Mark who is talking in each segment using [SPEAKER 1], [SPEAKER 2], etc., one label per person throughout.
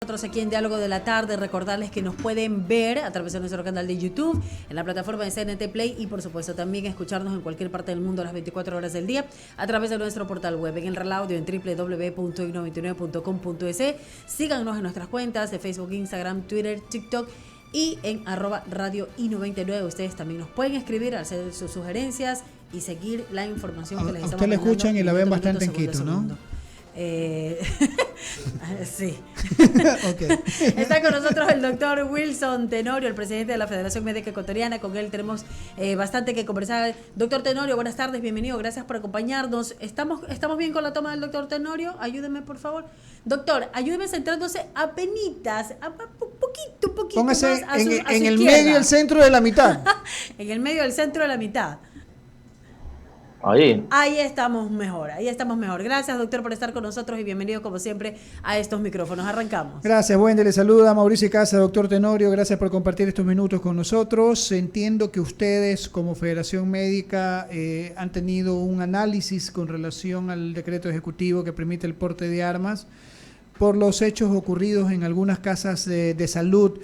[SPEAKER 1] nosotros aquí en Diálogo de la Tarde. Recordarles que nos pueden ver a través de nuestro canal de YouTube, en la plataforma de CNT Play y por supuesto también escucharnos en cualquier parte del mundo a las 24 horas del día a través de nuestro portal web, en el relaudio en www.i99.com.es. Síganos en nuestras cuentas de Facebook, Instagram, Twitter, TikTok y en @radio i99. Ustedes también nos pueden escribir, hacer sus sugerencias y seguir la información que les estamos
[SPEAKER 2] dando. A usted le escuchan y la ven bastante en Quito, ¿no?
[SPEAKER 1] Sí. Okay. Está con nosotros el doctor Wilson Tenorio, el presidente de la Federación Médica Ecuatoriana. Con él tenemos bastante que conversar. Doctor Tenorio, buenas tardes, bienvenido, gracias por acompañarnos. ¿Estamos bien con la toma del doctor Tenorio? Ayúdeme, por favor. Doctor, ayúdeme centrándose apenitas, un poquito
[SPEAKER 2] Póngase
[SPEAKER 1] más
[SPEAKER 2] en el medio, el centro de la mitad.
[SPEAKER 1] En el medio del centro de la mitad. Ahí estamos mejor. Gracias, doctor, por estar con nosotros y bienvenido, como siempre, a estos micrófonos. Arrancamos.
[SPEAKER 2] Gracias, buen día. Le saluda Mauricio Casa, doctor Tenorio. Gracias por compartir estos minutos con nosotros. Entiendo que ustedes, como Federación Médica, han tenido un análisis con relación al decreto ejecutivo que permite el porte de armas por los hechos ocurridos en algunas casas de salud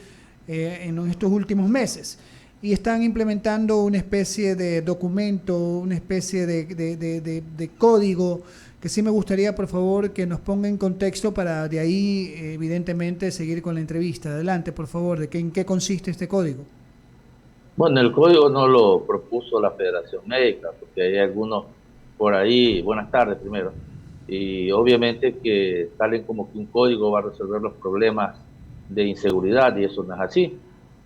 [SPEAKER 2] en estos últimos meses. Y están implementando una especie de documento, una especie de código que sí me gustaría, por favor, que nos ponga en contexto para de ahí, evidentemente, seguir con la entrevista. Adelante, por favor, ¿en qué consiste este código?
[SPEAKER 3] Bueno, el código no lo propuso la Federación Médica, porque hay algunos por ahí, buenas tardes primero, y obviamente que salen como que un código va a resolver los problemas de inseguridad, y eso no es así.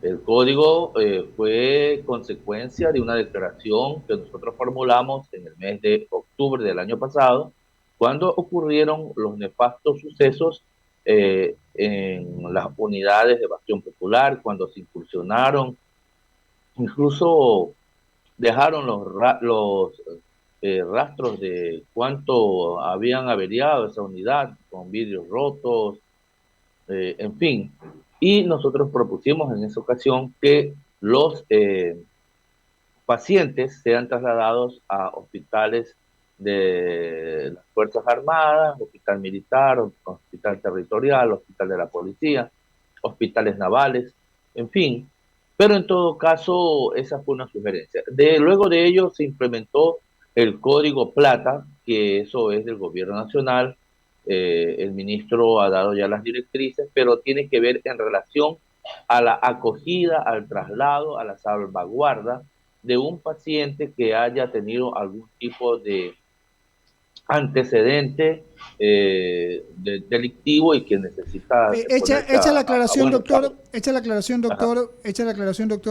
[SPEAKER 3] El código fue consecuencia de una declaración que nosotros formulamos en el mes de octubre del año pasado, cuando ocurrieron los nefastos sucesos en las unidades de Bastión Popular, cuando se incursionaron, incluso dejaron los rastros de cuánto habían averiado esa unidad, con vidrios rotos, en fin. Y nosotros propusimos en esa ocasión que los pacientes sean trasladados a hospitales de las Fuerzas Armadas, hospital militar, hospital territorial, hospital de la policía, hospitales navales, en fin. Pero en todo caso, esa fue una sugerencia. Luego de ello se implementó el Código Plata, que eso es del Gobierno Nacional. El ministro ha dado ya las directrices, pero tiene que ver en relación a la acogida, al traslado, a la salvaguarda de un paciente que haya tenido algún tipo de antecedente delictivo y que necesita
[SPEAKER 2] hecha la aclaración, doctor,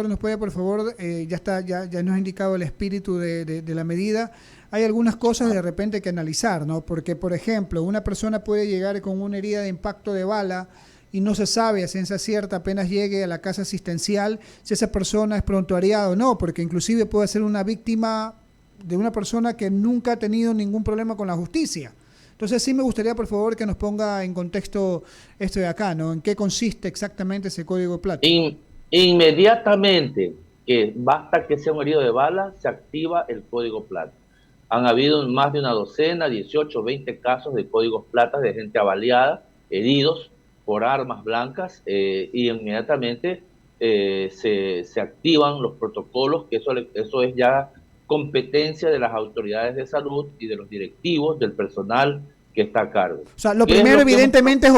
[SPEAKER 2] nos puede, por favor, ya nos ha indicado el espíritu de la medida. Hay algunas cosas de repente que analizar, ¿no? Porque, por ejemplo, una persona puede llegar con una herida de impacto de bala y no se sabe a ciencia cierta apenas llegue a la casa asistencial si esa persona es prontuariada o no, porque inclusive puede ser una víctima de una persona que nunca ha tenido ningún problema con la justicia. Entonces sí me gustaría, por favor, que nos ponga en contexto esto de acá, ¿no? ¿En qué consiste exactamente ese código de plata?
[SPEAKER 3] Inmediatamente, que basta que sea un herido de bala, se activa el código plata. Han habido más de una docena, 18, 20 casos de códigos plata de gente avaliada, heridos por armas blancas, y inmediatamente se activan los protocolos, que eso es ya competencia de las autoridades de salud y de los directivos, del personal que está a cargo.
[SPEAKER 2] O sea, lo primero evidentemente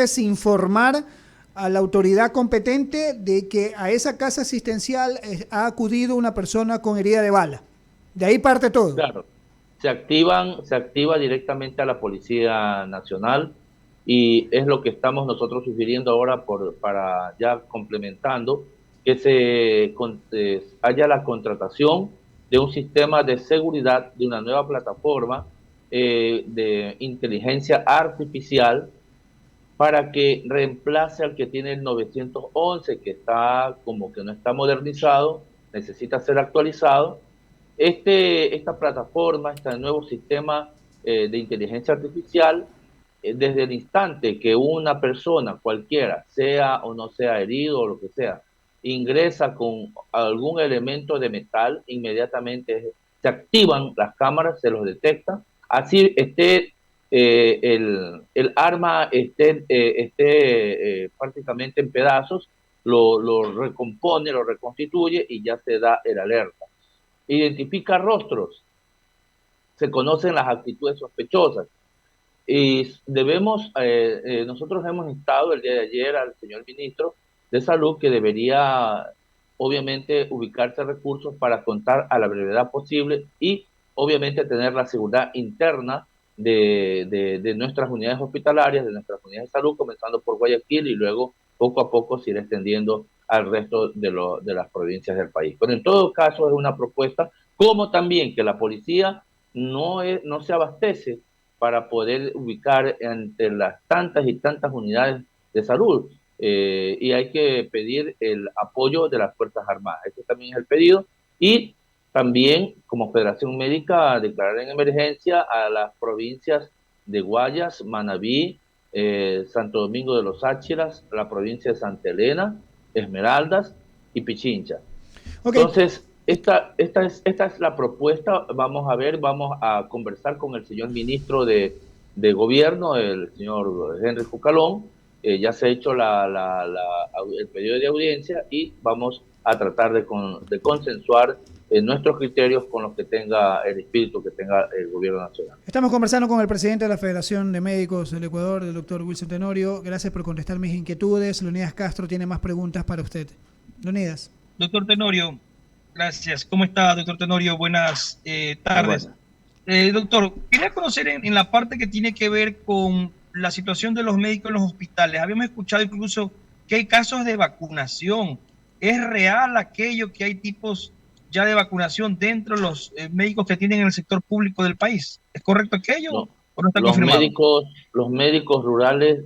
[SPEAKER 2] es informar a la autoridad competente de que a esa casa asistencial ha acudido una persona con herida de bala. De ahí parte todo.
[SPEAKER 3] Claro. Se activa directamente a la Policía Nacional, y es lo que estamos nosotros sugiriendo ahora para ya complementando, que haya la contratación de un sistema de seguridad, de una nueva plataforma de inteligencia artificial, para que reemplace al que tiene el 911, que está como que no está modernizado, necesita ser actualizado. Esta plataforma, este nuevo sistema de inteligencia artificial, desde el instante que una persona cualquiera, sea o no sea herido o lo que sea, ingresa con algún elemento de metal, inmediatamente se activan las cámaras, se los detecta, así esté el arma esté prácticamente en pedazos, lo recompone, lo reconstituye y ya se da el alerta. Identifica rostros, se conocen las actitudes sospechosas. Y nosotros hemos instado el día de ayer al señor ministro de Salud que debería, obviamente, ubicarse recursos para contar a la brevedad posible y, obviamente, tener la seguridad interna de nuestras unidades hospitalarias, de nuestras unidades de salud, comenzando por Guayaquil y luego, poco a poco, se irá extendiendo al resto de las provincias del país. Pero en todo caso es una propuesta, como también que la policía no se abastece para poder ubicar entre las tantas y tantas unidades de salud. Y hay que pedir el apoyo de las Fuerzas Armadas. Ese también es el pedido. Y también, como Federación Médica, declarar en emergencia a las provincias de Guayas, Manabí, Santo Domingo de los Áchiras, la provincia de Santa Elena, Esmeraldas y Pichincha. Okay. Entonces, esta es la propuesta. Vamos a ver, vamos a conversar con el señor ministro de Gobierno, el señor Henry Fucalón. Ya se ha hecho el pedido de audiencia y vamos a tratar de consensuar nuestros criterios con los que tenga el espíritu que tenga el gobierno nacional.
[SPEAKER 2] Estamos conversando con el presidente de la Federación de Médicos del Ecuador, el doctor Wilson Tenorio. Gracias por contestar mis inquietudes. Leonidas Castro tiene más preguntas para usted. Leonidas.
[SPEAKER 4] Doctor Tenorio, gracias. ¿Cómo está, doctor Tenorio? Buenas tardes. Doctor, quería conocer en la parte que tiene que ver con la situación de los médicos en los hospitales. Habíamos escuchado incluso que hay casos de vacunación. ¿Es real aquello que hay tipos ya de vacunación dentro de los médicos que tienen en el sector público del país? ¿Es correcto aquello o no está confirmado?
[SPEAKER 3] Los médicos rurales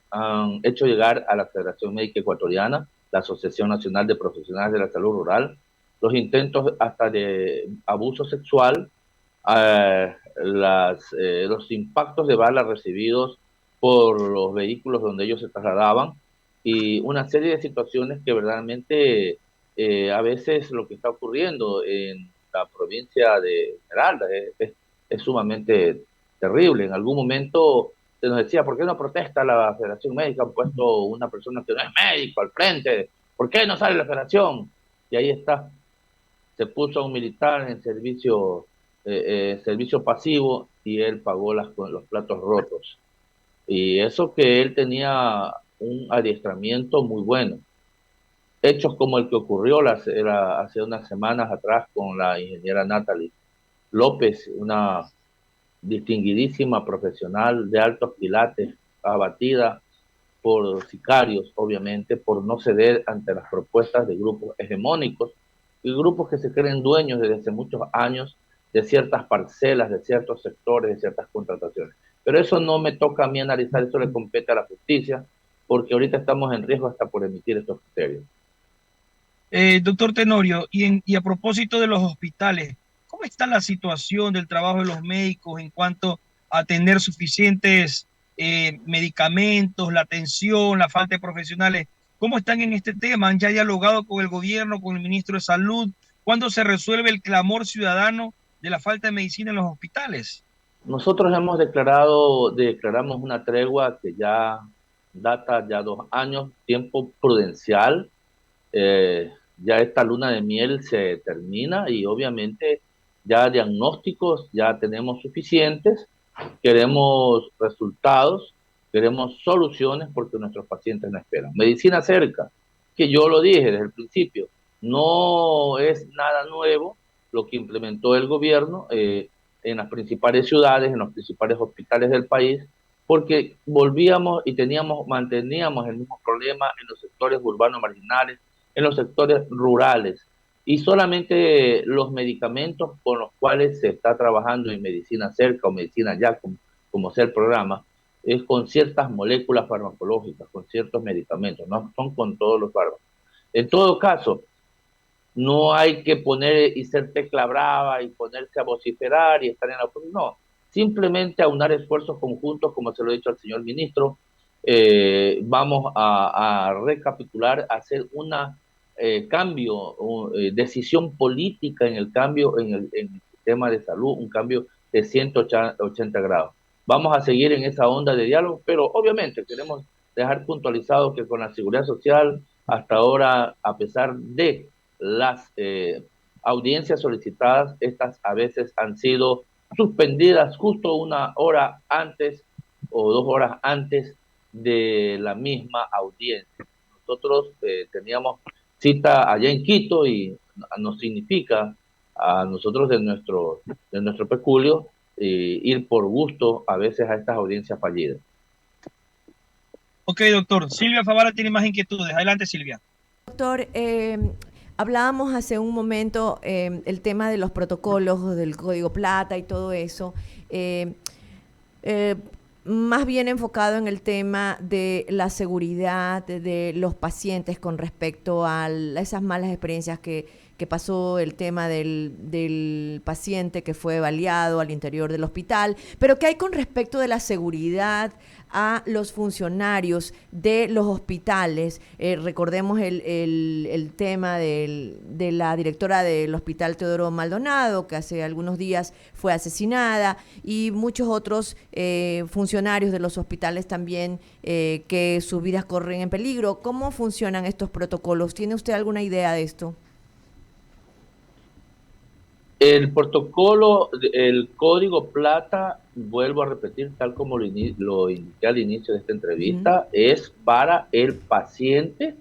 [SPEAKER 3] han hecho llegar a la Federación Médica Ecuatoriana, la Asociación Nacional de Profesionales de la Salud Rural, los intentos hasta de abuso sexual, los impactos de bala recibidos por los vehículos donde ellos se trasladaban y una serie de situaciones que verdaderamente a veces lo que está ocurriendo en la provincia de Esmeralda es sumamente terrible. En algún momento se nos decía, ¿por qué no protesta la Federación Médica? Han puesto una persona que no es médico al frente. ¿Por qué no sale la Federación? Y ahí está. Se puso a un militar en servicio pasivo y él pagó los platos rotos. Y eso que él tenía un adiestramiento muy bueno. Hechos como el que ocurrió hace unas semanas atrás con la ingeniera Natalie López, una distinguidísima profesional de altos quilates, abatida por sicarios, obviamente, por no ceder ante las propuestas de grupos hegemónicos y grupos que se creen dueños desde hace muchos años de ciertas parcelas, de ciertos sectores, de ciertas contrataciones. Pero eso no me toca a mí analizar, eso le compete a la justicia, porque ahorita estamos en riesgo hasta por emitir estos criterios.
[SPEAKER 4] Doctor Tenorio, y a propósito de los hospitales, ¿cómo está la situación del trabajo de los médicos en cuanto a tener suficientes medicamentos, la atención, la falta de profesionales? ¿Cómo están en este tema? ¿Han ya dialogado con el gobierno, con el ministro de Salud? ¿Cuándo se resuelve el clamor ciudadano de la falta de medicina en los hospitales?
[SPEAKER 3] Nosotros declaramos una tregua que ya data ya 2 años, tiempo prudencial. Ya esta luna de miel se termina y obviamente ya diagnósticos ya tenemos suficientes, queremos resultados, queremos soluciones porque nuestros pacientes no esperan. Medicina cerca, que yo lo dije desde el principio, no es nada nuevo lo que implementó el gobierno en las principales ciudades, en los principales hospitales del país, porque volvíamos y manteníamos el mismo problema en los sectores urbanos marginales, en los sectores rurales, y solamente los medicamentos con los cuales se está trabajando en medicina cerca o medicina ya, como sea el programa, es con ciertas moléculas farmacológicas, con ciertos medicamentos, no son con todos los fármacos. En todo caso, no hay que poner y ser tecla brava y ponerse a vociferar y estar en la oposición, no, simplemente aunar esfuerzos conjuntos, como se lo he dicho al señor ministro. Vamos a recapitular, hacer una decisión política en el cambio en el sistema de salud, un cambio de 180 grados. vamos a seguir en esa onda de diálogo, pero obviamente queremos dejar puntualizado que con la Seguridad Social, hasta ahora, a pesar de las audiencias solicitadas, estas a veces han sido suspendidas justo 1 hora antes o 2 horas antes de la misma audiencia. Nosotros teníamos cita allá en Quito y nos significa a nosotros de nuestro peculio ir por gusto a veces a estas audiencias fallidas.
[SPEAKER 4] Ok, doctor. Silvia Favara tiene más inquietudes. Adelante, Silvia.
[SPEAKER 5] Doctor, hablábamos hace un momento el tema de los protocolos, del Código Plata y todo eso. Más bien enfocado en el tema de la seguridad de los pacientes con respecto a esas malas experiencias que pasó, el tema del paciente que fue baleado al interior del hospital, pero ¿qué hay con respecto de la seguridad a los funcionarios de los hospitales? Recordemos el tema de la directora del Hospital Teodoro Maldonado, que hace algunos días fue asesinada, y muchos otros funcionarios de los hospitales también que sus vidas corren en peligro. ¿Cómo funcionan estos protocolos? ¿Tiene usted alguna idea de esto?
[SPEAKER 3] El protocolo, el Código Plata, vuelvo a repetir, tal como lo indiqué al inicio de esta entrevista, es para el paciente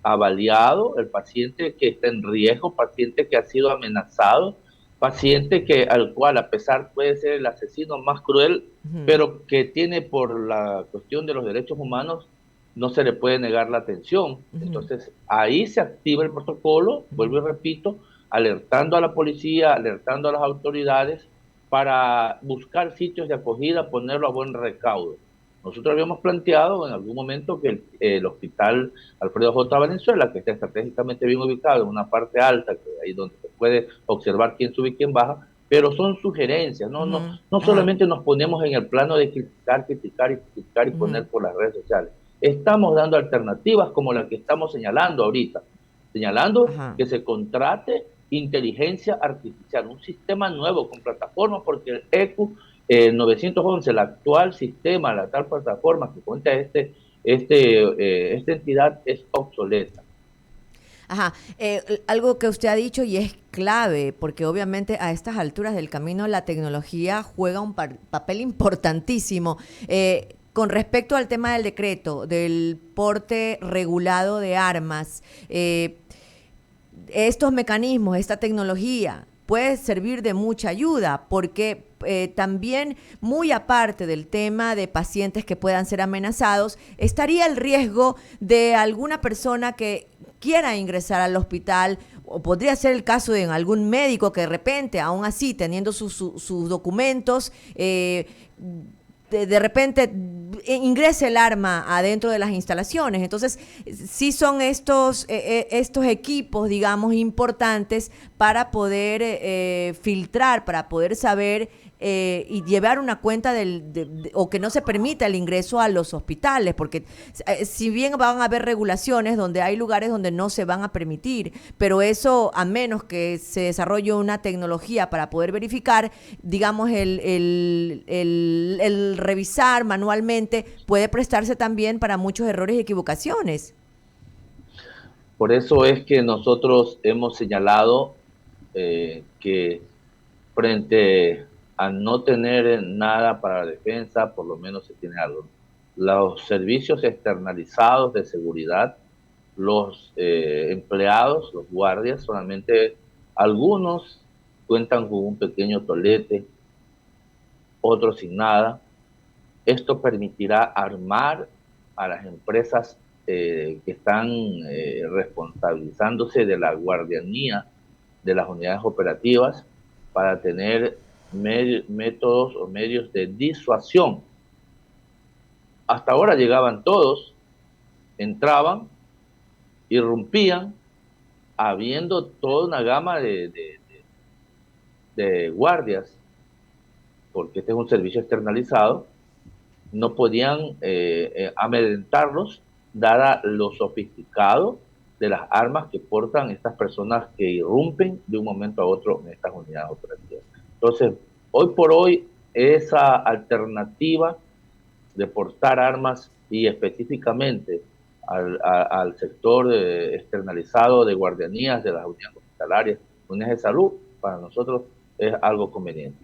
[SPEAKER 3] avaliado, el paciente que está en riesgo, paciente que ha sido amenazado, paciente al cual, a pesar puede ser el asesino más cruel, pero que tiene por la cuestión de los derechos humanos, no se le puede negar la atención. Entonces, ahí se activa el protocolo, vuelvo y repito, alertando a la policía, alertando a las autoridades para buscar sitios de acogida, ponerlo a buen recaudo. Nosotros habíamos planteado en algún momento que el hospital Alfredo J. Valenzuela, que está estratégicamente bien ubicado en una parte alta, que ahí donde se puede observar quién sube y quién baja, pero son sugerencias, no solamente nos ponemos en el plano de criticar y poner por las redes sociales. Estamos dando alternativas como las que estamos señalando ahorita, señalando que se contrate inteligencia artificial, un sistema nuevo con plataformas, porque el ECU 911, el actual sistema, la tal plataforma que cuenta esta entidad es obsoleta.
[SPEAKER 5] Algo que usted ha dicho y es clave, porque obviamente a estas alturas del camino la tecnología juega un papel importantísimo. Con respecto al tema del decreto, del porte regulado de armas, estos mecanismos, esta tecnología puede servir de mucha ayuda, porque también, muy aparte del tema de pacientes que puedan ser amenazados, estaría el riesgo de alguna persona que quiera ingresar al hospital, o podría ser el caso de algún médico que de repente, aún así, teniendo sus documentos, de repente ingrese el arma adentro de las instalaciones. Entonces, sí son estos equipos, digamos, importantes para poder filtrar, para poder saber y llevar una cuenta o que no se permita el ingreso a los hospitales, porque si bien van a haber regulaciones donde hay lugares donde no se van a permitir, pero eso, a menos que se desarrolle una tecnología para poder verificar, digamos, el revisar manualmente puede prestarse también para muchos errores y equivocaciones.
[SPEAKER 3] Por eso es que nosotros hemos señalado que frente a no tener nada para la defensa, por lo menos se tiene algo. Los servicios externalizados de seguridad, los empleados, los guardias, solamente algunos cuentan con un pequeño tolete, otros sin nada. Esto permitirá armar a las empresas que están responsabilizándose de la guardianía de las unidades operativas para tener métodos o medios de disuasión. Hasta ahora llegaban todos, entraban, irrumpían, habiendo toda una gama de guardias, porque este es un servicio externalizado, no podían amedrentarlos, dada lo sofisticado de las armas que portan estas personas que irrumpen de un momento a otro en estas unidades operativas. Entonces, hoy por hoy, esa alternativa de portar armas y específicamente al sector externalizado de guardianías de las unidades hospitalarias, unidades de salud, para nosotros es algo conveniente.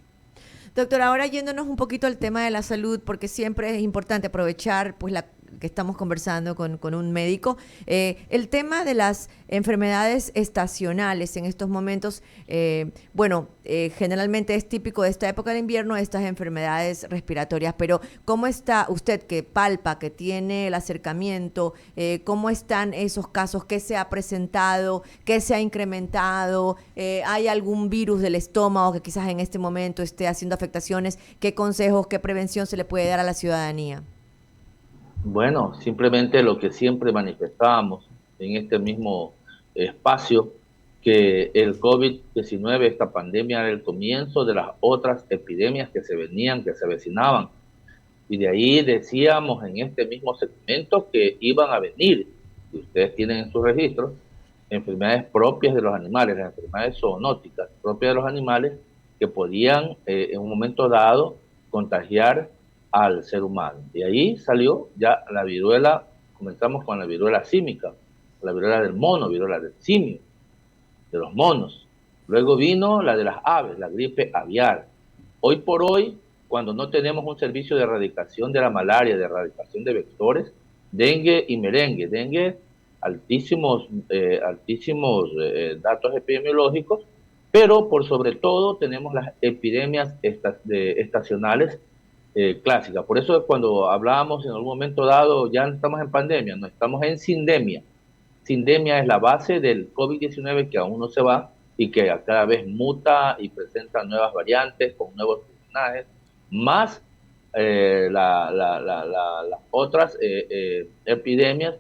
[SPEAKER 5] Doctor, ahora yéndonos un poquito al tema de la salud, porque siempre es importante aprovechar pues que estamos conversando con un médico. El tema de las enfermedades estacionales en estos momentos, generalmente es típico de esta época de invierno, estas enfermedades respiratorias, pero ¿cómo está usted que palpa, que tiene el acercamiento? ¿Cómo están esos casos? ¿Qué se ha presentado? ¿Qué se ha incrementado? ¿Hay algún virus del estómago que quizás en este momento esté haciendo afectaciones? ¿Qué consejos, qué prevención se le puede dar a la ciudadanía?
[SPEAKER 3] Bueno, simplemente lo que siempre manifestábamos en este mismo espacio, que el COVID-19, esta pandemia, era el comienzo de las otras epidemias que se venían, que se avecinaban. Y de ahí decíamos en este mismo segmento que iban a venir, y ustedes tienen en sus registros, enfermedades propias de los animales, las enfermedades zoonóticas propias de los animales, que podían en un momento dado contagiar al ser humano. De ahí salió ya la viruela, comenzamos con la viruela símica, la viruela del mono, viruela del simio, de los monos. Luego vino la de las aves, la gripe aviar. Hoy por hoy, cuando no tenemos un servicio de erradicación de la malaria, de erradicación de vectores, dengue y merengue. Dengue, altísimos datos epidemiológicos, pero por sobre todo tenemos las epidemias estacionales clásica. Por eso cuando hablábamos en algún momento dado, ya no estamos en pandemia, no estamos en sindemia. Sindemia es la base del COVID-19 que aún no se va y que cada vez muta y presenta nuevas variantes con nuevos personajes, más las otras epidemias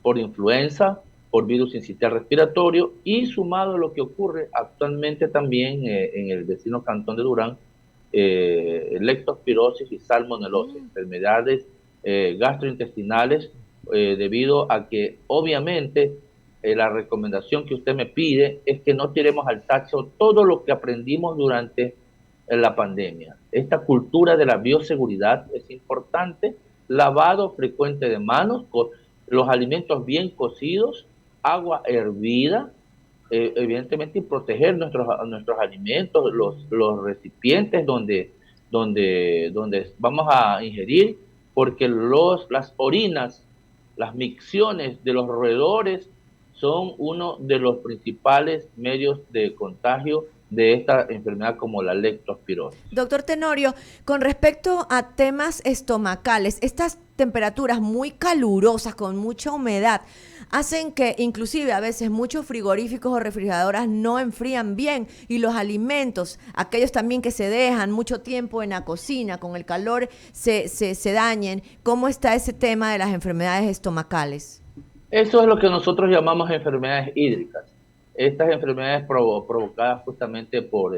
[SPEAKER 3] por influenza, por virus sincitial respiratorio y sumado a lo que ocurre actualmente también en el vecino cantón de Durán, leptospirosis y salmonelosis, enfermedades gastrointestinales, debido a que obviamente la recomendación que usted me pide es que no tiremos al tacho todo lo que aprendimos durante la pandemia. Esta cultura de la bioseguridad es importante, lavado frecuente de manos, con los alimentos bien cocidos, agua hervida, evidentemente, y proteger nuestros alimentos, los recipientes donde vamos a ingerir, porque las orinas, las micciones de los roedores son uno de los principales medios de contagio de esta enfermedad como la leptospirosis.
[SPEAKER 5] Doctor Tenorio, con respecto a temas estomacales, estas temperaturas muy calurosas, con mucha humedad, hacen que inclusive a veces muchos frigoríficos o refrigeradoras no enfrían bien y los alimentos, aquellos también que se dejan mucho tiempo en la cocina, con el calor se dañen. ¿Cómo está ese tema de las enfermedades estomacales?
[SPEAKER 3] Eso es lo que nosotros llamamos enfermedades hídricas. Estas enfermedades provocadas justamente por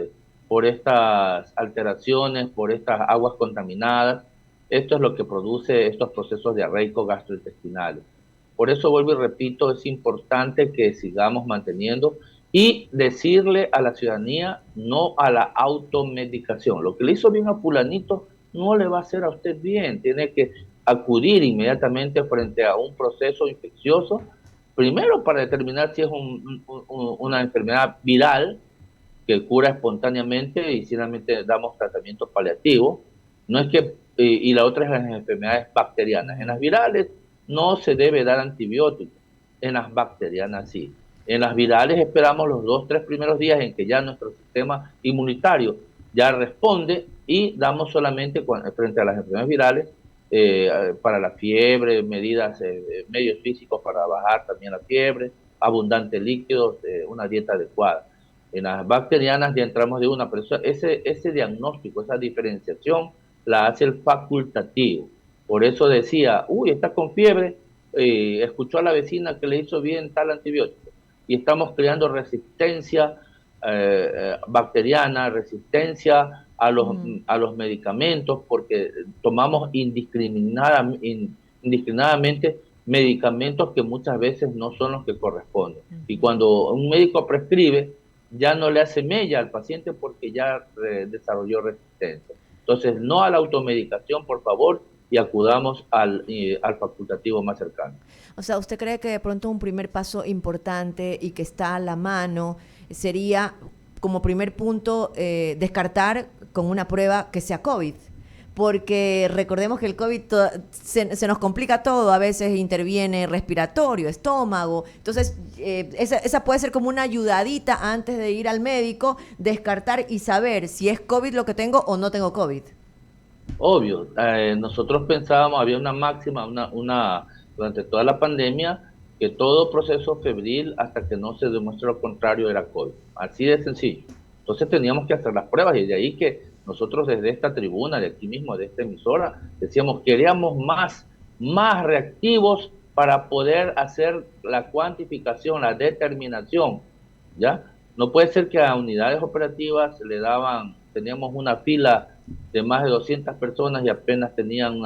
[SPEAKER 3] estas alteraciones, por estas aguas contaminadas, esto es lo que produce estos procesos diarreicos gastrointestinales. Por eso vuelvo y repito, es importante que sigamos manteniendo y decirle a la ciudadanía no a la automedicación. Lo que le hizo bien a fulanito no le va a hacer a usted bien. Tiene que acudir inmediatamente frente a un proceso infeccioso, primero para determinar si es una enfermedad viral que cura espontáneamente y simplemente damos tratamiento paliativo. No es que, y la otra es las enfermedades bacterianas. En las virales no se debe dar antibióticos, en las bacterianas sí. En las virales esperamos los 2-3 primeros días en que ya nuestro sistema inmunitario ya responde y damos solamente frente a las enfermedades virales para la fiebre, medidas, medios físicos para bajar también la fiebre, abundante líquidos, una dieta adecuada. En las bacterianas ya entramos de una, pero ese diagnóstico, esa diferenciación la hace el facultativo. Por eso decía, está con fiebre, escuchó a la vecina que le hizo bien tal antibiótico. Y estamos creando resistencia bacteriana, resistencia a los medicamentos, porque tomamos indiscriminadamente medicamentos que muchas veces no son los que corresponden. Y cuando un médico prescribe, ya no le hace mella al paciente porque ya desarrolló resistencia. Entonces, no a la automedicación, por favor, y acudamos al facultativo más cercano.
[SPEAKER 5] O sea, ¿usted cree que de pronto un primer paso importante y que está a la mano sería, como primer punto, descartar con una prueba que sea COVID? Porque recordemos que el COVID se nos complica todo, a veces interviene respiratorio, estómago, entonces esa puede ser como una ayudadita antes de ir al médico, descartar y saber si es COVID lo que tengo o no tengo COVID.
[SPEAKER 3] Obvio, nosotros pensábamos, había una máxima, durante toda la pandemia, que todo proceso febril hasta que no se demuestre lo contrario era COVID, así de sencillo. Entonces teníamos que hacer las pruebas y de ahí que nosotros desde esta tribuna, de aquí mismo, de esta emisora, decíamos, queríamos más reactivos para poder hacer la cuantificación, la determinación, ¿ya? No puede ser que a unidades operativas teníamos una fila de más de 200 personas y apenas tenían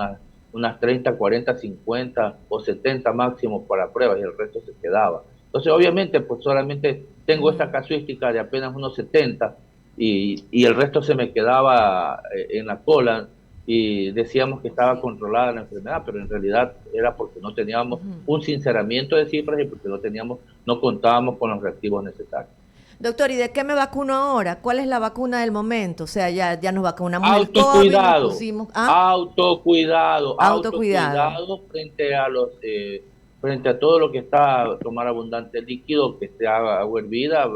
[SPEAKER 3] unas 30, 40, 50 o 70 máximo para pruebas y el resto se quedaba. Entonces, obviamente, pues solamente tengo esta casuística de apenas unos 70 y el resto se me quedaba en la cola y decíamos que estaba controlada la enfermedad, pero en realidad era porque no teníamos un sinceramiento de cifras y porque no contábamos con los reactivos necesarios.
[SPEAKER 5] Doctor, ¿y de qué me vacuno ahora? ¿Cuál es la vacuna del momento? O sea, ya nos vacunamos
[SPEAKER 3] autocuidado,
[SPEAKER 5] el COVID,
[SPEAKER 3] autocuidado frente a todo lo que está, tomar abundante líquido, que esté agua hervida,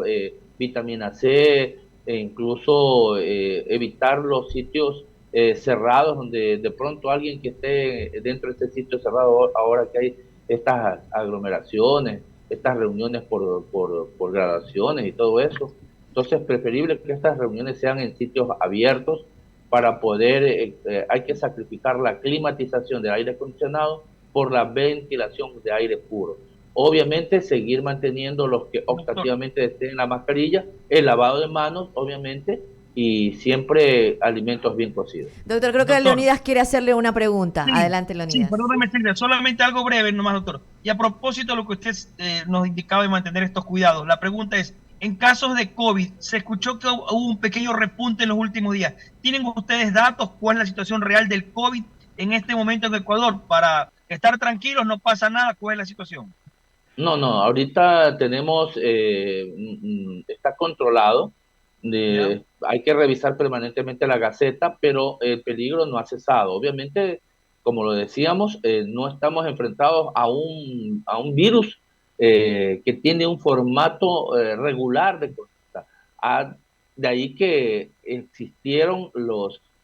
[SPEAKER 3] vitamina C, e incluso evitar los sitios cerrados donde de pronto alguien que esté dentro de ese sitio cerrado, ahora que hay estas aglomeraciones, estas reuniones por graduaciones y todo eso. Entonces es preferible que estas reuniones sean en sitios abiertos para poder, hay que sacrificar la climatización del aire acondicionado por la ventilación de aire puro. Obviamente seguir manteniendo los que optativamente estén la mascarilla, el lavado de manos, obviamente, y siempre alimentos bien cocidos.
[SPEAKER 5] Doctor, creo que Leonidas quiere hacerle una pregunta. Sí, adelante, Leonidas.
[SPEAKER 4] Sí, perdóneme, solamente algo breve nomás, doctor. Y a propósito de lo que usted nos indicaba de mantener estos cuidados, la pregunta es, en casos de COVID, se escuchó que hubo un pequeño repunte en los últimos días. ¿Tienen ustedes datos? ¿Cuál es la situación real del COVID en este momento en Ecuador? Para estar tranquilos, no pasa nada, ¿cuál es la situación?
[SPEAKER 3] No, ahorita tenemos, está controlado, hay que revisar permanentemente la Gaceta, pero el peligro no ha cesado. Obviamente, como lo decíamos, no estamos enfrentados a un virus que tiene un formato regular de conducta. De ahí que existieron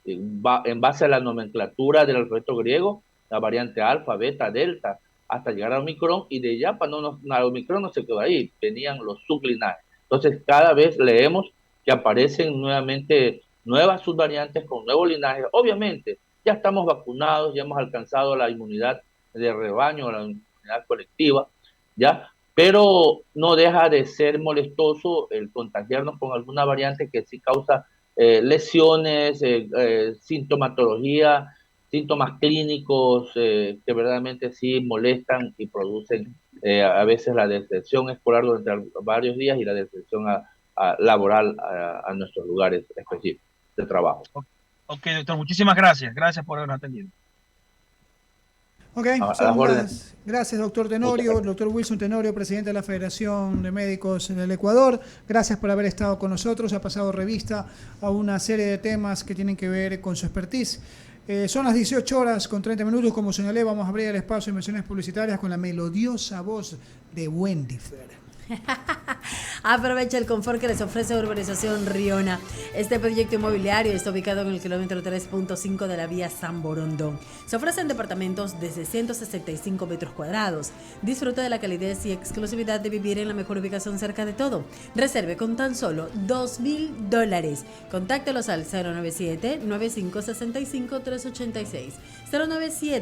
[SPEAKER 3] en base a la nomenclatura del alfabeto griego, la variante alfa, beta, delta, hasta llegar a Omicron, y de ya para Omicron no se quedó ahí, venían los sublinajes. Entonces cada vez leemos que aparecen nuevamente nuevas subvariantes con nuevos linajes. Obviamente ya estamos vacunados, ya hemos alcanzado la inmunidad de rebaño, la inmunidad colectiva, ya, pero no deja de ser molestoso el contagiarnos con alguna variante que sí causa lesiones, sintomatología, síntomas clínicos que verdaderamente sí molestan y producen a veces la deserción escolar durante varios días y la deserción laboral a nuestros lugares específicos de trabajo.
[SPEAKER 4] Ok, doctor, muchísimas gracias. Gracias por habernos atendido.
[SPEAKER 2] Ok, gracias, doctor Tenorio, doctor Wilson Tenorio, presidente de la Federación de Médicos del Ecuador. Gracias por haber estado con nosotros. Ha pasado revista a una serie de temas que tienen que ver con su expertise. Son las 18:30. Como señalé, vamos a abrir el espacio de menciones publicitarias con la melodiosa voz de Wendifer.
[SPEAKER 1] Aprovecha el confort que les ofrece Urbanización Riona. Este proyecto inmobiliario está ubicado en el kilómetro 3.5 de la vía San Borondón. Se ofrecen departamentos de 665 metros cuadrados. Disfruta de la calidez y exclusividad de vivir en la mejor ubicación cerca de todo. Reserve con tan solo $2,000. Contáctelos al 097-9565-386. 097